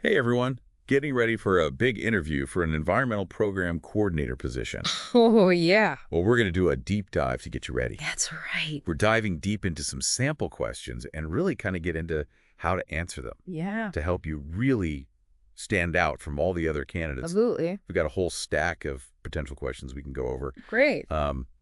Hey everyone, getting ready for a big interview for an environmental program coordinator position. Oh, yeah. Well, we're going to do a deep dive to get you ready. That's right. We're diving deep into some sample questions and really kind of get into how to answer them Yeah, to help you really stand out from all the other candidates. absolutely. We've got a whole stack of potential questions we can go over. Great.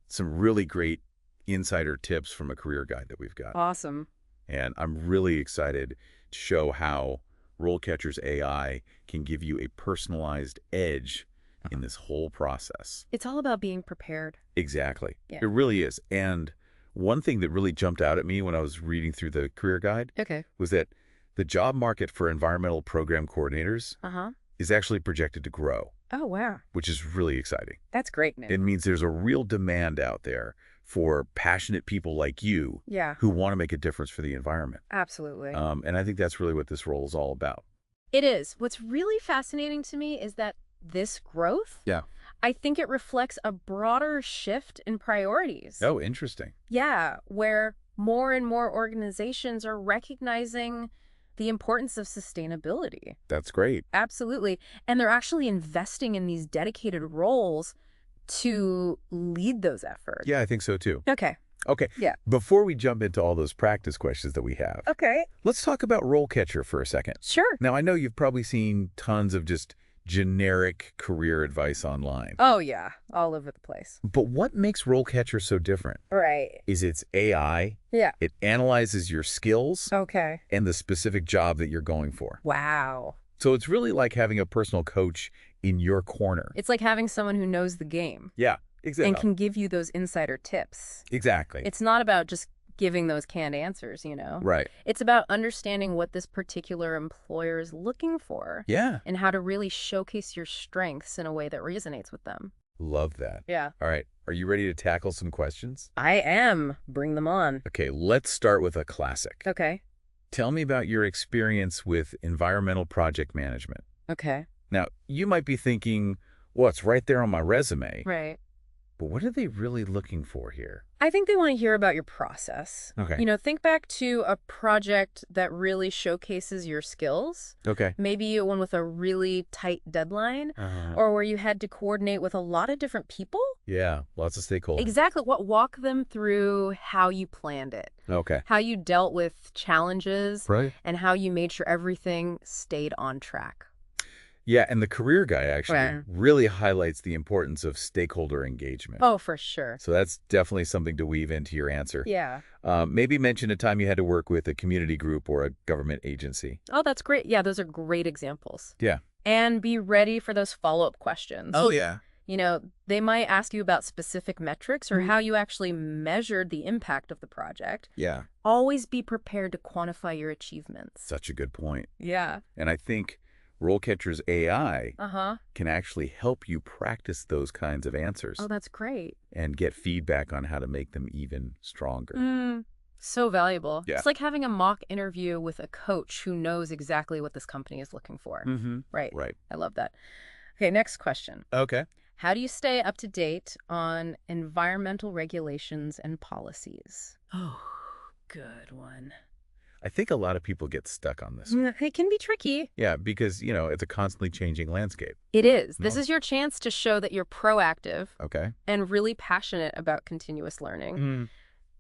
Some really great insider tips from a career guide that we've got. Awesome. And I'm really excited to show how RoleCatcher's AI can give you a personalized edge in this whole process. It's all about being prepared. Exactly. Yeah. It really is. And one thing that really jumped out at me when I was reading through the career guide Okay. was that the job market for environmental program coordinators Uh-huh. is actually projected to grow, Oh, wow. which is really exciting. That's great news. It means there's a real demand out there for passionate people like you Yeah, who want to make a difference for the environment. absolutely. And I think that's really what this role is all about. It is. What's really fascinating to me is that this growth, Yeah. I think it reflects a broader shift in priorities. Oh, interesting. Yeah, where more and more organizations are recognizing the importance of sustainability. That's great. Absolutely. And they're actually investing in these dedicated roles to lead those efforts. Yeah, I think so too. Okay. Okay. Yeah. Before we jump into all those practice questions that we have, Okay. let's talk about RoleCatcher for a second. Sure. Now, I know you've probably seen tons of just generic career advice online. Oh, yeah. All over the place. But what makes RoleCatcher so different? Right. Is its AI. Yeah. It analyzes your skills Okay. and the specific job that you're going for. Wow. So it's really like having a personal coach in your corner. It's like having someone who knows the game Yeah, exactly. and can give you those insider tips. Exactly. It's not about just giving those canned answers, you know? Right. It's about understanding what this particular employer is looking for Yeah. and how to really showcase your strengths in a way that resonates with them. Love that. Yeah. All right. Are you ready to tackle some questions? I am. Bring them on. Okay, let's start with a classic. Okay. Tell me about your experience with environmental project management. Okay. Now, you might be thinking, well, it's right there on my resume, Right. but what are they really looking for here? I think they want to hear about your process. Okay. You know, think back to a project that really showcases your skills. Okay. Maybe one with a really tight deadline Uh, or where you had to coordinate with a lot of different people. yeah, lots of stakeholders. Exactly. Walk them through how you planned it, Okay. how you dealt with challenges, Right. and how you made sure everything stayed on track. Yeah, and the career guy actually Right. really highlights the importance of stakeholder engagement. Oh, for sure. So that's definitely something to weave into your answer. Yeah. Maybe mention a time you had to work with a community group or a government agency. Oh, that's great. Yeah, those are great examples. Yeah. And be ready for those follow-up questions. Yeah. You know, they might ask you about specific metrics or how you actually measured the impact of the project. Yeah. Always be prepared to quantify your achievements. Such a good point. Yeah. And I think RoleCatcher's AI Uh-huh. can actually help you practice those kinds of answers Oh, that's great. and get feedback on how to make them even stronger. So valuable. Yeah. It's like having a mock interview with a coach who knows exactly what this company is looking for. Mm-hmm. Right. Right. I love that. Okay, next question. Okay. How do you stay up to date on environmental regulations and policies? Oh, good one. I think a lot of people get stuck on this. It can be tricky. Yeah, because, it's a constantly changing landscape. It is. This No. is your chance to show that you're proactive Okay. and really passionate about continuous learning. Mm.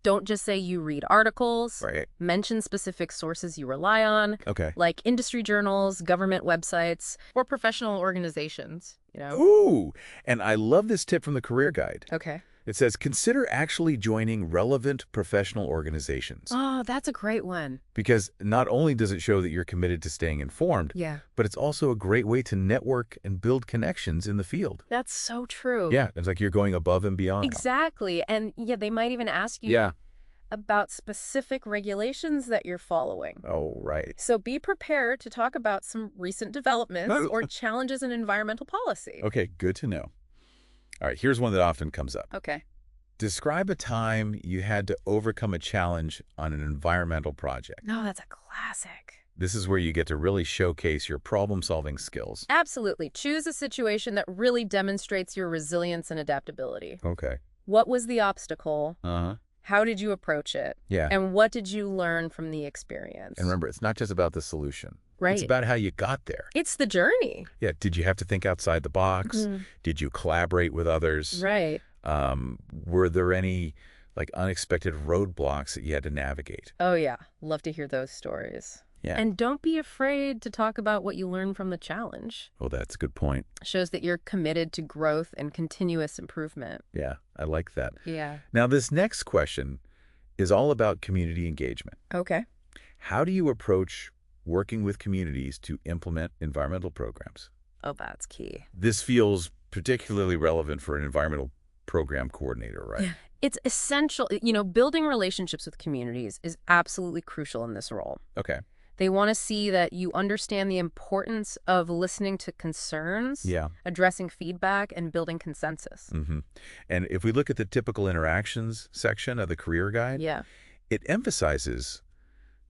Don't just say you read articles. Right. Mention specific sources you rely on, Okay. like industry journals, government websites, or professional organizations, you know? Ooh, and I love this tip from the career guide. Okay. It says, consider actually joining relevant professional organizations. Oh, that's a great one. Because not only does it show that you're committed to staying informed, Yeah. but it's also a great way to network and build connections in the field. That's so true. Yeah, it's like you're going above and beyond. Exactly. And yeah, they might even ask you Yeah. about specific regulations that you're following. Oh, right. So be prepared to talk about some recent developments or challenges in environmental policy. Okay, good to know. All right, here's one that often comes up. Okay. Describe a time you had to overcome a challenge on an environmental project. No, that's a classic. This is where you get to really showcase your problem-solving skills. Absolutely. Choose a situation that really demonstrates your resilience and adaptability. Okay. What was the obstacle? Uh-huh. How did you approach it? Yeah. And what did you learn from the experience? And remember, it's not just about the solution. It's Right. about how you got there. It's the journey. Yeah, did you have to think outside the box? Did you collaborate with others? Right. Were there any like unexpected roadblocks that you had to navigate? Oh, yeah. Love to hear those stories. Yeah. And don't be afraid to talk about what you learned from the challenge. Oh, that's a good point. Shows that you're committed to growth and continuous improvement. Yeah, I like that. Yeah. Now, this next question is all about community engagement. Okay. How do you approach working with communities to implement environmental programs? Oh, that's key. This feels particularly relevant for an environmental program coordinator, right? It's essential. Building relationships with communities is absolutely crucial in this role. Okay. They want to see that you understand the importance of listening to concerns, Yeah. addressing feedback, and building consensus. And if we look at the typical interactions section of the career guide, Yeah. it emphasizes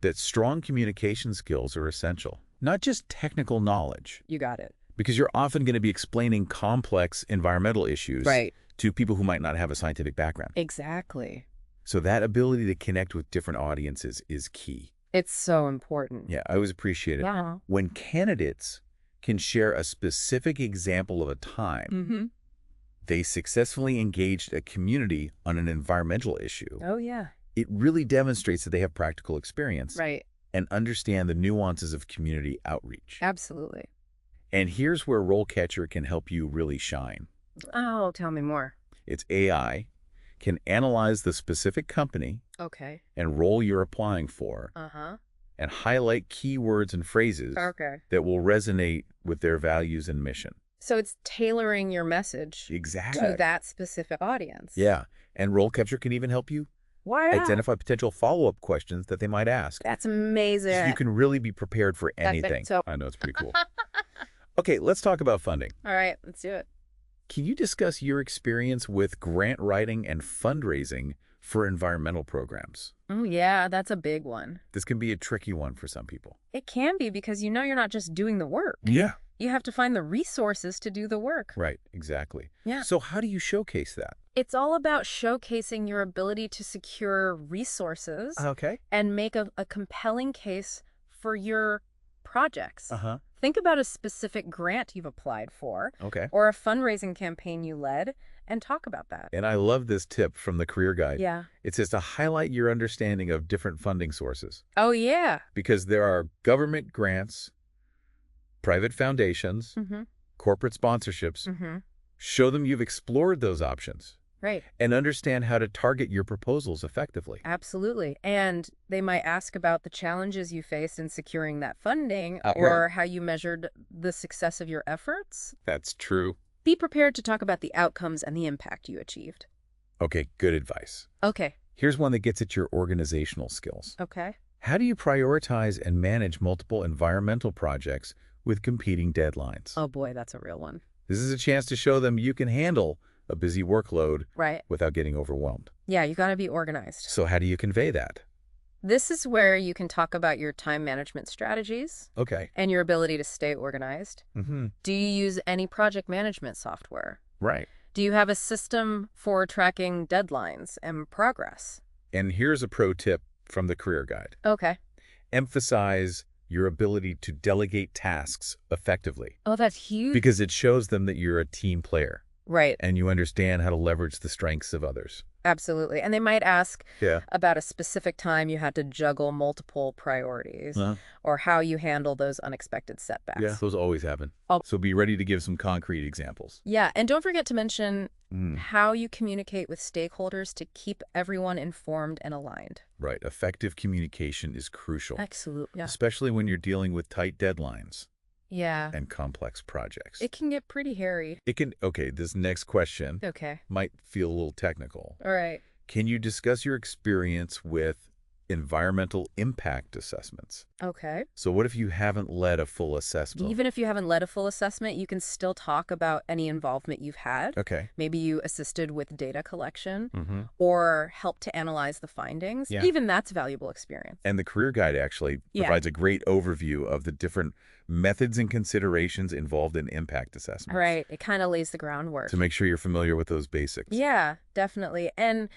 that strong communication skills are essential, not just technical knowledge, You got it. because you're often going to be explaining complex environmental issues Right. to people who might not have a scientific background. Exactly. So that ability to connect with different audiences is key. It's so important. Yeah, I always appreciate it. Yeah. When candidates can share a specific example of a time they successfully engaged a community on an environmental issue, Oh, yeah. it really demonstrates that they have practical experience Right. and understand the nuances of community outreach. Absolutely. And here's where RoleCatcher can help you really shine. Oh, tell me more. Its AI can analyze the specific company Okay. and role you're applying for Uh-huh. and highlight keywords and phrases Okay. that will resonate with their values and mission. So it's tailoring your message Exactly. to that specific audience. Yeah. And RoleCatcher can even help you Wow. identify potential follow-up questions that they might ask. That's amazing. So you can really be prepared for anything. so- I know, it's pretty cool. Okay, let's talk about funding. All right, let's do it. Can you discuss your experience with grant writing and fundraising for environmental programs? Oh, yeah, that's a big one. This can be a tricky one for some people. It can be because you're not just doing the work. Yeah. You have to find the resources to do the work. Right, exactly. Yeah. So how do you showcase that? It's all about showcasing your ability to secure resources Okay. and make a compelling case for your projects. Uh-huh. Think about a specific grant you've applied for Okay. or a fundraising campaign you led and talk about that. And I love this tip from the career guide. Yeah. It says to highlight your understanding of different funding sources, Oh, yeah. because there are government grants, private foundations, Mm-hmm. corporate sponsorships. Mm-hmm. Show them you've explored those options Right. and understand how to target your proposals effectively. Absolutely. And they might ask about the challenges you faced in securing that funding Right. or how you measured the success of your efforts. That's true. Be prepared to talk about the outcomes and the impact you achieved. Okay, good advice. Okay. Here's one that gets at your organizational skills. Okay. How do you prioritize and manage multiple environmental projects with competing deadlines? Oh, boy, that's a real one. This is a chance to show them you can handle a busy workload Right. without getting overwhelmed. Yeah, you got to be organized. So how do you convey that? This is where you can talk about your time management strategies Okay. and your ability to stay organized. Mm-hmm. Do you use any project management software? Right. Do you have a system for tracking deadlines and progress? And here's a pro tip from the career guide. Okay. Emphasize your ability to delegate tasks effectively, Oh, that's huge. because it shows them that you're a team player Right. and you understand how to leverage the strengths of others. Absolutely. And they might ask Yeah. about a specific time you had to juggle multiple priorities or how you handle those unexpected setbacks. Yeah, those always happen. Oh. So be ready to give some concrete examples. Yeah. And don't forget to mention Mm. how you communicate with stakeholders to keep everyone informed and aligned. Right. Effective communication is crucial, Absolutely. Yeah. especially when you're dealing with tight deadlines Yeah. and complex projects. It can get pretty hairy. Okay, this next question Okay. might feel a little technical. All right. Can you discuss your experience with environmental impact assessments? Okay. So what if you haven't led a full assessment? Even if you haven't led a full assessment, you can still talk about any involvement you've had. Okay. Maybe you assisted with data collection Mm-hmm. or helped to analyze the findings. Yeah. Even that's valuable experience. And the career guide actually Yeah. provides a great overview of the different methods and considerations involved in impact assessments. All right. It kind of lays the groundwork. To make sure you're familiar with those basics. Yeah, definitely. And,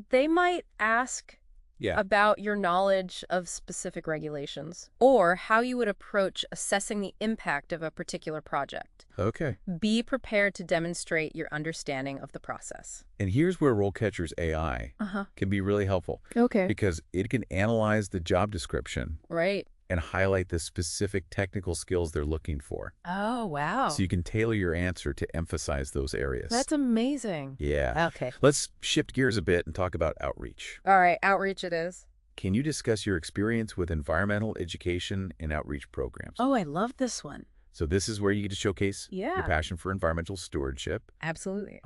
they might ask Yeah. about your knowledge of specific regulations or how you would approach assessing the impact of a particular project. Okay. Be prepared to demonstrate your understanding of the process. And here's where RoleCatcher's AI Uh-huh. can be really helpful Okay. because it can analyze the job description Right. and highlight the specific technical skills they're looking for. Oh, wow. So you can tailor your answer to emphasize those areas. That's amazing. Yeah. Okay. Let's shift gears a bit and talk about outreach. All right. Outreach it is. Can you discuss your experience with environmental education and outreach programs? Oh, I love this one. So this is where you get to showcase your Yeah. passion for environmental stewardship. Absolutely.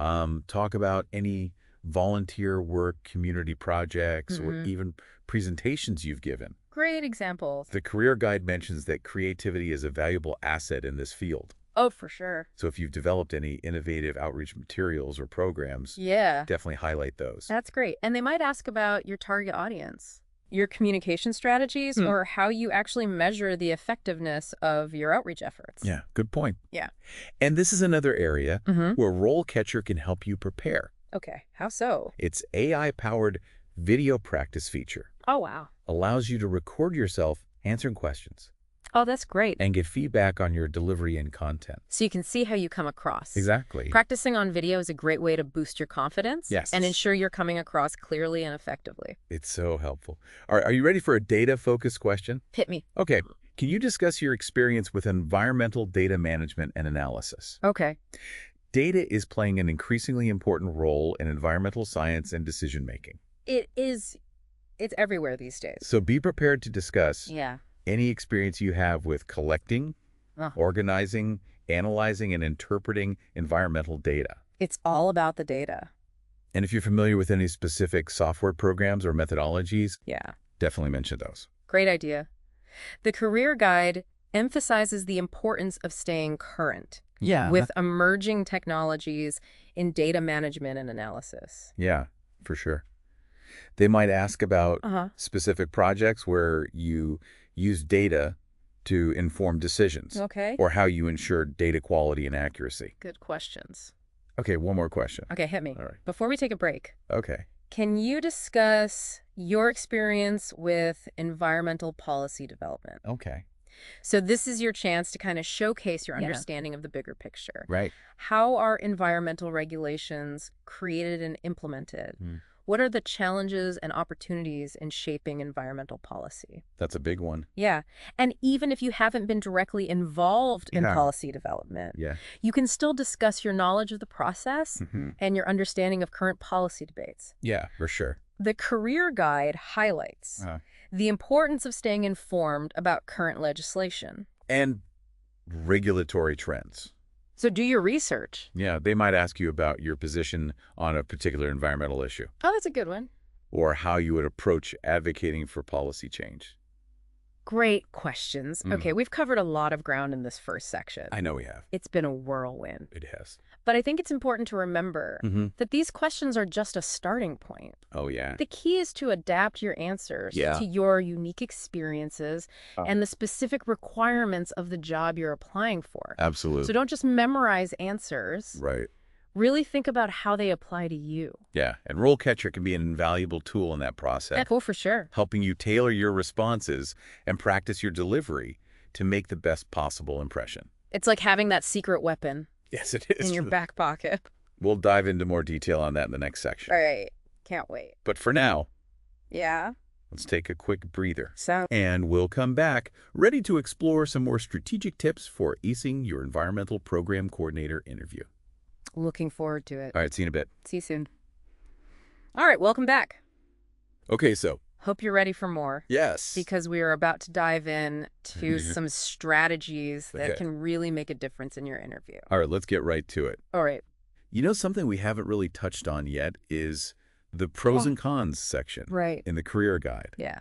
Talk about any volunteer work, community projects, or even presentations you've given. Great examples. The career guide mentions that creativity is a valuable asset in this field. Oh, for sure. So if you've developed any innovative outreach materials or programs, Yeah. definitely highlight those. That's great. And they might ask about your target audience, your communication strategies, or how you actually measure the effectiveness of your outreach efforts. Yeah, good point. Yeah. And this is another area where RoleCatcher can help you prepare. Okay. How so? Its AI-powered video practice feature Oh, wow. allows you to record yourself answering questions Oh, that's great. and get feedback on your delivery and content. So you can see how you come across. Exactly. Practicing on video is a great way to boost your confidence Yes. and ensure you're coming across clearly and effectively. It's so helpful. All right, are you ready for a data-focused question? Hit me. Okay. Can you discuss your experience with environmental data management and analysis? Okay. Data is playing an increasingly important role in environmental science and decision-making. It is. It's everywhere these days. So be prepared to discuss Yeah. any experience you have with collecting, organizing, analyzing, and interpreting environmental data. It's all about the data. And if you're familiar with any specific software programs or methodologies, Yeah. definitely mention those. Great idea. The career guide emphasizes the importance of staying current with emerging technologies in data management and analysis. Yeah, for sure. They might ask about Uh-huh. specific projects where you use data to inform decisions Okay. or how you ensure data quality and accuracy. Good questions. Okay, one more question. Okay, hit me. All right. Before we take a break, Okay. can you discuss your experience with environmental policy development? Okay. So this is your chance to kind of showcase your understanding of the bigger picture. Right. How are environmental regulations created and implemented? What are the challenges and opportunities in shaping environmental policy? That's a big one. Yeah. And even if you haven't been directly involved in Yeah. policy development, Yeah. you can still discuss your knowledge of the process and your understanding of current policy debates. Yeah, for sure. The career guide highlights the importance of staying informed about current legislation. And regulatory trends. So do your research. Yeah, they might ask you about your position on a particular environmental issue Oh, that's a good one. or how you would approach advocating for policy change. Great questions. Okay, we've covered a lot of ground in this first section. I know we have. It's been a whirlwind. It has. But I think it's important to remember that these questions are just a starting point. Oh, yeah. The key is to adapt your answers Yeah. to your unique experiences and the specific requirements of the job you're applying for. Absolutely. So don't just memorize answers. Right. Really think about how they apply to you. Yeah, and RoleCatcher can be an invaluable tool in that process, Oh, for sure. helping you tailor your responses and practice your delivery to make the best possible impression. It's like having that secret weapon Yes, it is. in your back pocket. We'll dive into more detail on that in the next section. All right. Can't wait. But for now, Yeah. let's take a quick breather. So, And we'll come back ready to explore some more strategic tips for acing your environmental program coordinator interview. looking forward to it. All right, see you in a bit. See you soon. All right, welcome back. Okay, so. Hope you're ready for more. Yes. Because we are about to dive in to some strategies that Okay. can really make a difference in your interview. All right, let's get right to it. All right. You know, something we haven't really touched on yet is the pros and cons section Right. in the career guide. Yeah.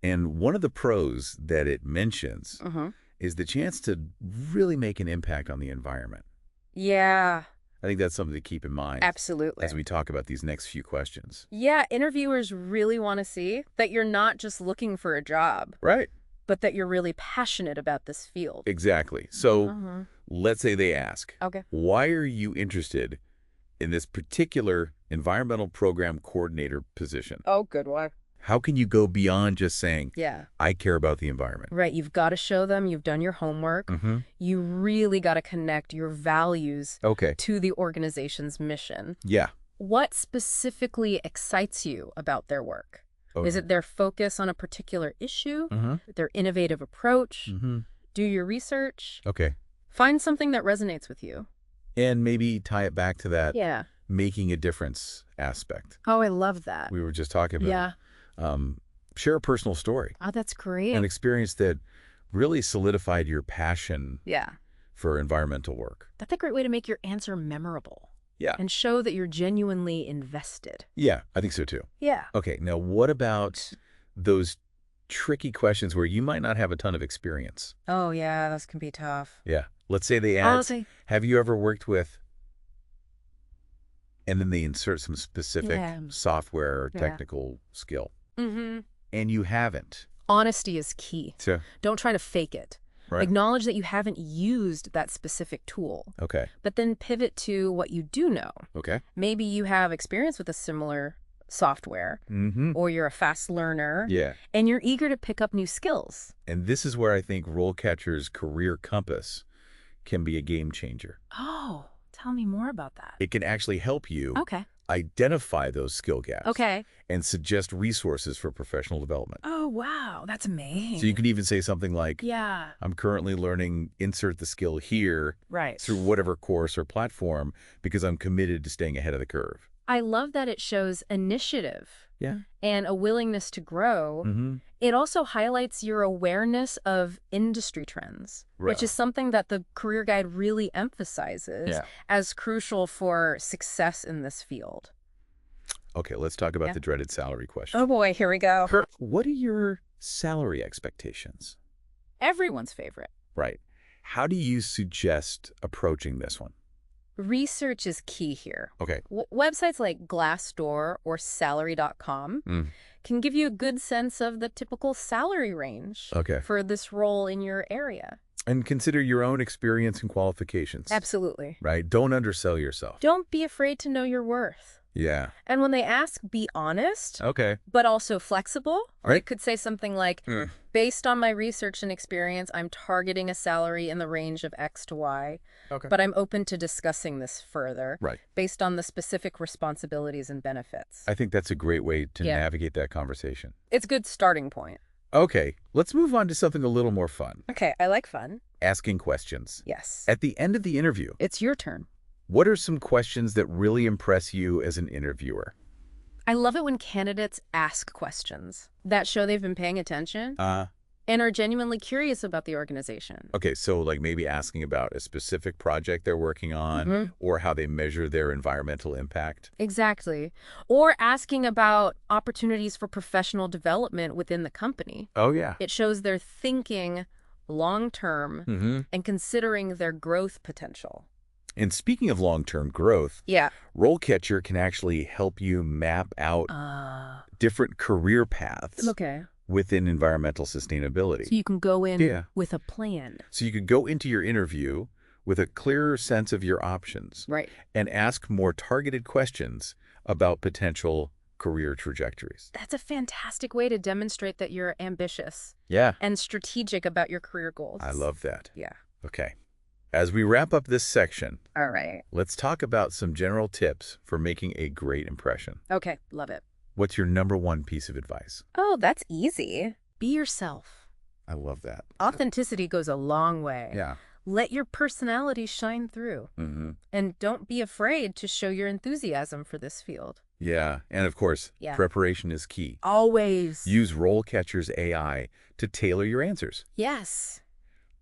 And one of the pros that it mentions is the chance to really make an impact on the environment. Yeah, I think that's something to keep in mind absolutely. as we talk about these next few questions. Yeah, interviewers really want to see that you're not just looking for a job, Right. but that you're really passionate about this field. Exactly. So let's say they ask, Okay. why are you interested in this particular environmental program coordinator position? Oh, good one. How can you go beyond just saying, Yeah. I care about the environment? Right. You've got to show them you've done your homework. Mm-hmm. You really got to connect your values Okay. to the organization's mission. Yeah. What specifically excites you about their work? Okay. Is it their focus on a particular issue? Mm-hmm. Their innovative approach? Mm-hmm. Do your research? Okay. Find something that resonates with you. And maybe tie it back to that Yeah. making a difference aspect Oh, I love that. we were just talking about. Yeah. Share a personal story, Oh, that's great. an experience that really solidified your passion Yeah. for environmental work. That's a great way to make your answer memorable Yeah. and show that you're genuinely invested. Yeah, I think so too. Yeah. Okay, now what about those tricky questions where you might not have a ton of experience? Oh, yeah, those can be tough. Yeah. Let's say they ask, Honestly, have you ever worked with, and then they insert some specific Yeah. software or Yeah. technical skill, mm-hmm. and you haven't. Honesty is key. So, Don't try to fake it. right. Acknowledge that you haven't used that specific tool, Okay. but then pivot to what you do know. Okay. Maybe you have experience with a similar software, Mm-hmm. or you're a fast learner, Yeah. and you're eager to pick up new skills. And this is where I think RoleCatcher's career compass can be a game changer. Oh, tell me more about that. It can actually help you Okay. identify those skill gaps Okay. and suggest resources for professional development. Oh, wow. That's amazing. So you can even say something like, Yeah. I'm currently learning, insert the skill here Right. through whatever course or platform because I'm committed to staying ahead of the curve. I love that it shows initiative Yeah. and a willingness to grow. Mm-hmm. It also highlights your awareness of industry trends, which is something that the career guide really emphasizes as crucial for success in this field. Okay, let's talk about Yeah. the dreaded salary question. Oh boy, here we go. What are your salary expectations? Everyone's favorite. Right. How do you suggest approaching this one? Research is key here. Okay. Websites like Glassdoor or Salary.com Mm. can give you a good sense of the typical salary range Okay. for this role in your area. And consider your own experience and qualifications. Absolutely. Right? Don't undersell yourself. Don't be afraid to know your worth. Yeah. And when they ask, be honest, Okay. but also flexible. Right. You could say something like, based on my research and experience, I'm targeting a salary in the range of X to Y, Okay. but I'm open to discussing this further Right. based on the specific responsibilities and benefits. I think that's a great way to Yeah. navigate that conversation. It's a good starting point. Okay, let's move on to something a little more fun. Okay, I like fun. Asking questions. Yes. At the end of the interview, It's your turn. what are some questions that really impress you as an interviewer? I love it when candidates ask questions that show they've been paying attention and are genuinely curious about the organization. Okay, so like maybe asking about a specific project they're working on or how they measure their environmental impact. Exactly. Or asking about opportunities for professional development within the company. Oh, yeah. It shows they're thinking long-term and considering their growth potential. And speaking of long-term growth, Yeah. RoleCatcher can actually help you map out different career paths Okay. within environmental sustainability. So you can go in Yeah. with a plan. So you could go into your interview with a clearer sense of your options Right. and ask more targeted questions about potential career trajectories. That's a fantastic way to demonstrate that you're ambitious Yeah. and strategic about your career goals. I love that. Yeah. Okay. As we wrap up this section, All right. let's talk about some general tips for making a great impression. Okay. Love it. What's your number one piece of advice? Oh, that's easy. Be yourself. I love that. Authenticity goes a long way. Yeah. Let your personality shine through. And don't be afraid to show your enthusiasm for this field. Yeah. And of course, Yeah. preparation is key. Always. Use RoleCatcher's AI to tailor your answers. Yes.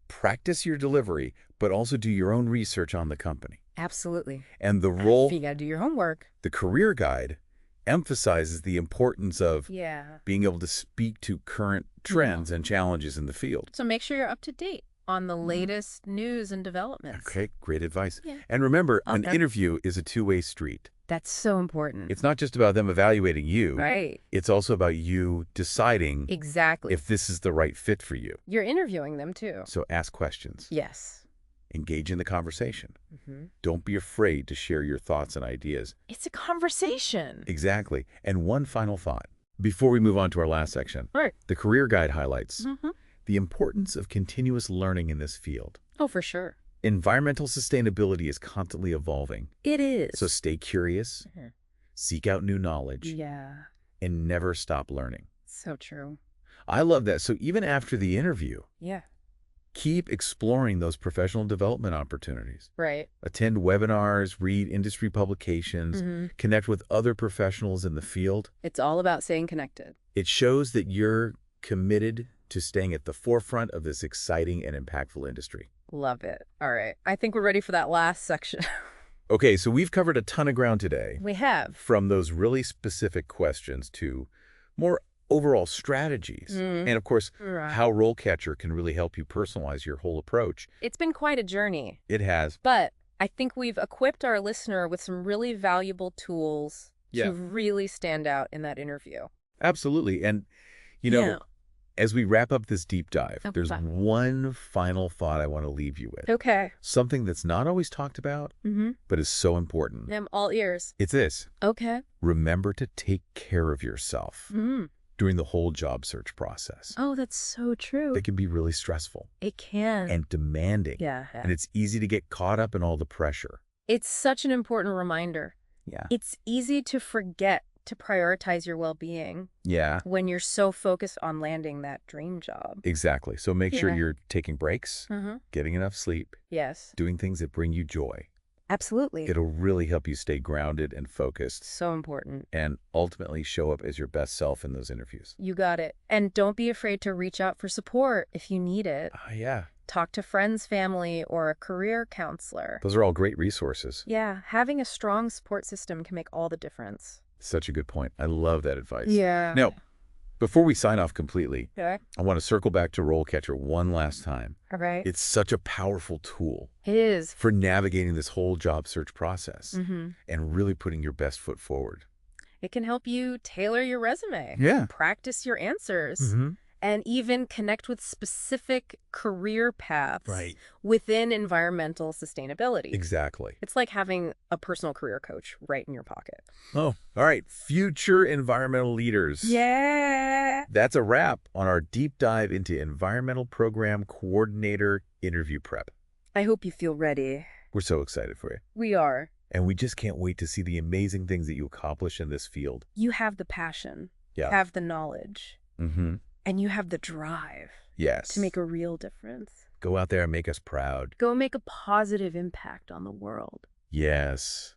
Practice your delivery, but also do your own research on the company. Absolutely. And the You gotta do your homework. the career guide emphasizes the importance of Yeah. being able to speak to current trends and challenges in the field. So make sure you're up to date on the latest news and developments. Okay, great advice. Yeah. And remember, an Okay. interview is a two-way street. That's so important. It's not just about them evaluating you. Right. It's also about you deciding Exactly. if this is the right fit for you. You're interviewing them too. So ask questions. Yes. Engage in the conversation. hmm Don't be afraid to share your thoughts and ideas. It's a conversation. Exactly. And one final thought. Before we move on to our last section, Right. the career guide highlights Mm-hmm. the importance of continuous learning in this field. Oh, for sure. Environmental sustainability is constantly evolving, It is. so stay curious, seek out new knowledge, Yeah, and never stop learning. so true. I love that. So even after the interview, Yeah. keep exploring those professional development opportunities. Right. Attend webinars, read industry publications, Mm-hmm. connect with other professionals in the field. It's all about staying connected. It shows that you're committed to staying at the forefront of this exciting and impactful industry. Love it. All right. I think we're ready for that last section. Okay, so we've covered a ton of ground today, We have. from those really specific questions to more overall strategies. Mm. And of course, Right. how RoleCatcher can really help you personalize your whole approach. It's been quite a journey, It has. but I think we've equipped our listener with some really valuable tools Yeah. to really stand out in that interview. Absolutely. And, you know, Yeah. as we wrap up this deep dive, Oh, there's fun. one final thought I want to leave you with. Okay. Something that's not always talked about, Mm-hmm. but is so important. I'm all ears. It's this. Okay. Remember to take care of yourself Mm. during the whole job search process. Oh, that's so true. It can be really stressful It can. and demanding. Yeah. And it's easy to get caught up in all the pressure. It's such an important reminder. Yeah. It's easy to forget to prioritize your well-being Yeah, when you're so focused on landing that dream job. exactly. So make sure Yeah. you're taking breaks, Mm-hmm. getting enough sleep, Yes, doing things that bring you joy. absolutely. It'll really help you stay grounded and focused So important. and ultimately show up as your best self in those interviews. You got it. And don't be afraid to reach out for support if you need it. Yeah. Talk to friends, family, or a career counselor. Those are all great resources. Yeah, having a strong support system can make all the difference. Such a good point. I love that advice. Yeah. Now, before we sign off completely, Okay. I want to circle back to RoleCatcher one last time. All right. It's such a powerful tool It is. for navigating this whole job search process Mm-hmm. and really putting your best foot forward. It can help you tailor your resume. Yeah. Practice your answers. Mm-hmm. And even connect with specific career paths Right. within environmental sustainability. Exactly. It's like having a personal career coach right in your pocket. Oh, all right. Future environmental leaders. Yeah. That's a wrap on our deep dive into environmental program coordinator interview prep. I hope you feel ready. We're so excited for you. We are. And we just can't wait to see the amazing things that you accomplish in this field. You have the passion, Yeah. have the knowledge, Mm-hmm. and you have the drive Yes. to make a real difference. Go out there and make us proud. Go make a positive impact on the world. Yes.